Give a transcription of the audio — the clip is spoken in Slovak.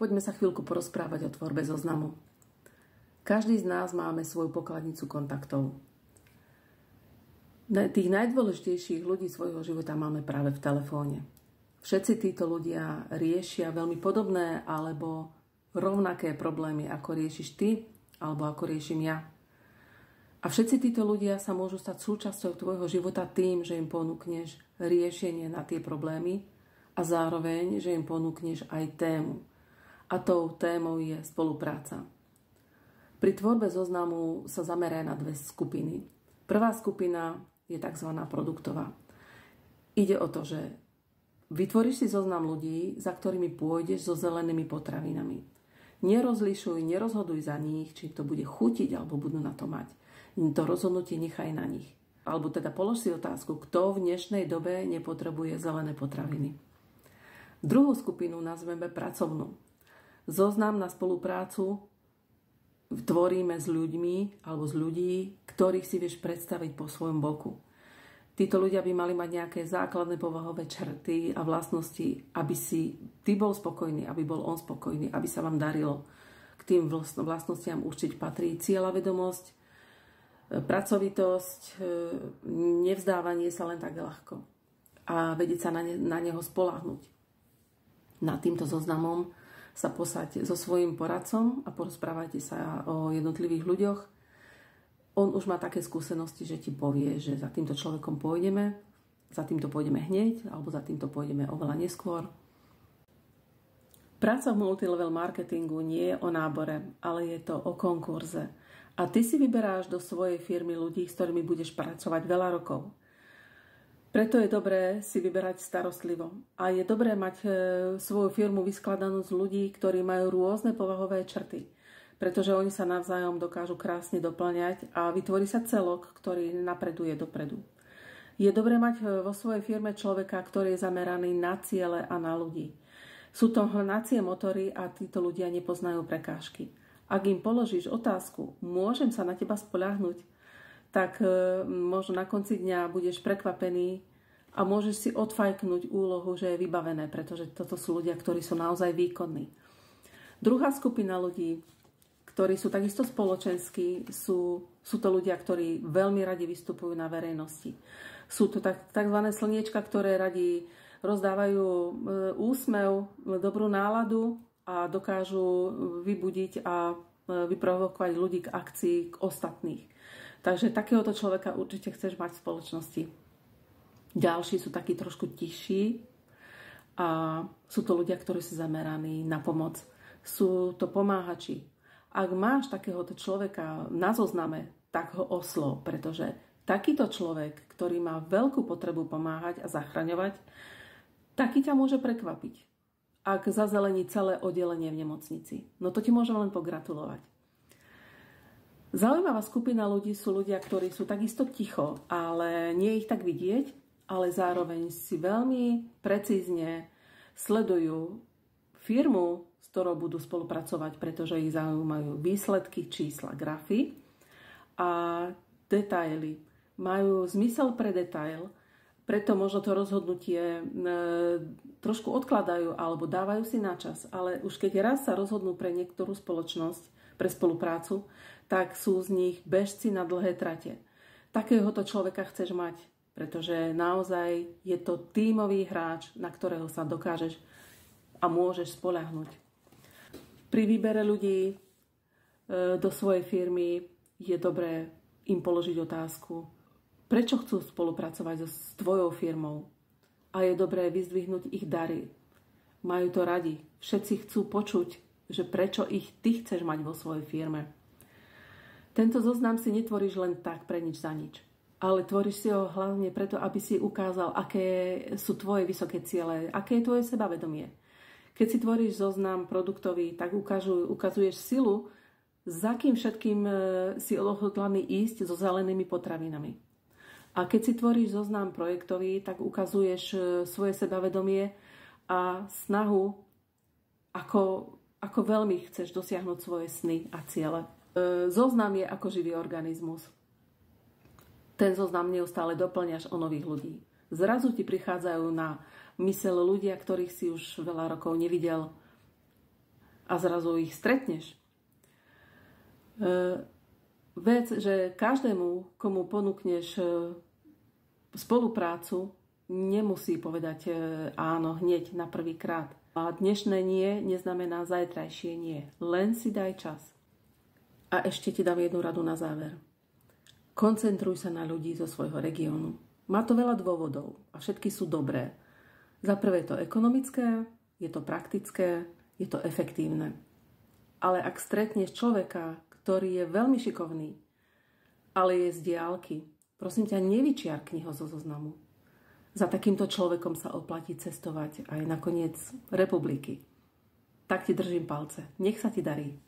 Poďme sa chvíľku porozprávať o tvorbe zoznamu. Každý z nás máme svoju pokladnicu kontaktov. Tých najdôležitejších ľudí svojho života máme práve v telefóne. Všetci títo ľudia riešia veľmi podobné alebo rovnaké problémy, ako riešiš ty alebo ako riešim ja. A všetci títo ľudia sa môžu stať súčasťou tvojho života tým, že im ponúkneš riešenie na tie problémy a zároveň, že im ponúkneš aj tému. A tou témou je spolupráca. Pri tvorbe zoznamu sa zamerá na dve skupiny. Prvá skupina je tzv. Produktová. Ide o to, že vytvoríš si zoznam ľudí, za ktorými pôjdeš so zelenými potravinami. Nerozlišuj, nerozhoduj za nich, či to bude chutiť alebo budú na to mať. To rozhodnutie nechaj na nich. Alebo teda polož si otázku, kto v dnešnej dobe nepotrebuje zelené potraviny. Druhú skupinu nazveme pracovnú. Zoznam na spoluprácu tvoríme s ľuďmi alebo z ľudí, ktorých si vieš predstaviť po svojom boku. Títo ľudia by mali mať nejaké základné povahové črty a vlastnosti, aby si ty bol spokojný, aby bol on spokojný, aby sa vám darilo. K tým vlastnostiam určite patrí cieľavedomosť, pracovitosť, nevzdávanie sa len tak ľahko a vedieť sa na neho spoľahnúť. Nad týmto zoznamom sa posaďte so svojím poradcom a porozprávajte sa o jednotlivých ľuďoch. On už má také skúsenosti, že ti povie, že za týmto človekom pôjdeme, za týmto pôjdeme hneď, alebo za týmto pôjdeme oveľa neskôr. Práca v multilevel marketingu nie je o nábore, ale je to o konkurze. A ty si vyberáš do svojej firmy ľudí, s ktorými budeš pracovať veľa rokov. Preto je dobré si vyberať starostlivo. A je dobré mať svoju firmu vyskladanú z ľudí, ktorí majú rôzne povahové črty. Pretože oni sa navzájom dokážu krásne doplňať a vytvorí sa celok, ktorý napreduje dopredu. Je dobré mať vo svojej firme človeka, ktorý je zameraný na ciele a na ľudí. Sú to hnacie motory a títo ľudia nepoznajú prekážky. Ak im položíš otázku, môžem sa na teba spoľahnúť, tak možno na konci dňa budeš prekvapený a môžeš si odfajknúť úlohu, že je vybavené, pretože toto sú ľudia, ktorí sú naozaj výkonní. Druhá skupina ľudí, ktorí sú takisto spoločenskí, sú to ľudia, ktorí veľmi radi vystupujú na verejnosti. Sú to takzvané slniečka, ktoré radi rozdávajú úsmev, dobrú náladu a dokážu vybudiť a vyprovokovať ľudí k akcii, k ostatných. Takže takéhoto človeka určite chceš mať v spoločnosti. Ďalší sú takí trošku tichší a sú to ľudia, ktorí sú zameraní na pomoc. Sú to pomáhači. Ak máš takéhoto človeka na zozname, tak ho oslov, pretože takýto človek, ktorý má veľkú potrebu pomáhať a zachraňovať, taký ťa môže prekvapiť, ak zazelení celé oddelenie v nemocnici. No to ti môžem len pogratulovať. Zaujímavá skupina ľudí sú ľudia, ktorí sú takisto ticho, ale nie je ich tak vidieť, ale zároveň si veľmi precízne sledujú firmu, s ktorou budú spolupracovať, pretože ich zaujímajú výsledky, čísla, grafy a detaily. Majú zmysel pre detail, preto možno to rozhodnutie trošku odkladajú alebo dávajú si na čas, ale už keď raz sa rozhodnú pre niektorú spoločnosť, pre spoluprácu, tak sú z nich bežci na dlhé trate. Takéhoto človeka chceš mať, pretože naozaj je to tímový hráč, na ktorého sa dokážeš a môžeš spoľahnúť. Pri výbere ľudí do svojej firmy je dobré im položiť otázku, prečo chcú spolupracovať s tvojou firmou. A je dobré vyzdvihnúť ich dary. Majú to radi. Všetci chcú počuť, že prečo ich ty chceš mať vo svojej firme. Tento zoznam si netvoríš len tak pre nič za nič. Ale tvoríš si ho hlavne preto, aby si ukázal, aké sú tvoje vysoké ciele, aké je tvoje sebavedomie. Keď si tvoríš zoznam produktový, tak ukazuješ silu, za kým všetkým si odhodlaný ísť so zelenými potravinami. A keď si tvoríš zoznam projektový, tak ukazuješ svoje sebavedomie a snahu, ako veľmi chceš dosiahnuť svoje sny a ciele. Zoznam je ako živý organizmus. Ten zoznam neustále doplňaš o nových ľudí. Zrazu ti prichádzajú na myseľ ľudia, ktorých si už veľa rokov nevidel. a zrazu ich stretneš. Vec, že každému, komu ponúkneš spoluprácu, nemusí povedať áno hneď na prvý krát. A dnešné nie neznamená zajtrajšie nie. Len si daj čas. A ešte ti dám jednu radu na záver. Koncentruj sa na ľudí zo svojho regiónu. Má to veľa dôvodov a všetky sú dobré. Za prvé je to ekonomické, je to praktické, je to efektívne. Ale ak stretneš človeka, ktorý je veľmi šikovný, ale je z diaľky, prosím ťa, nevyčiarkni ho zo zoznamu. Za takýmto človekom sa oplatí cestovať aj nakoniec republiky. Tak ti držím palce. Nech sa ti darí.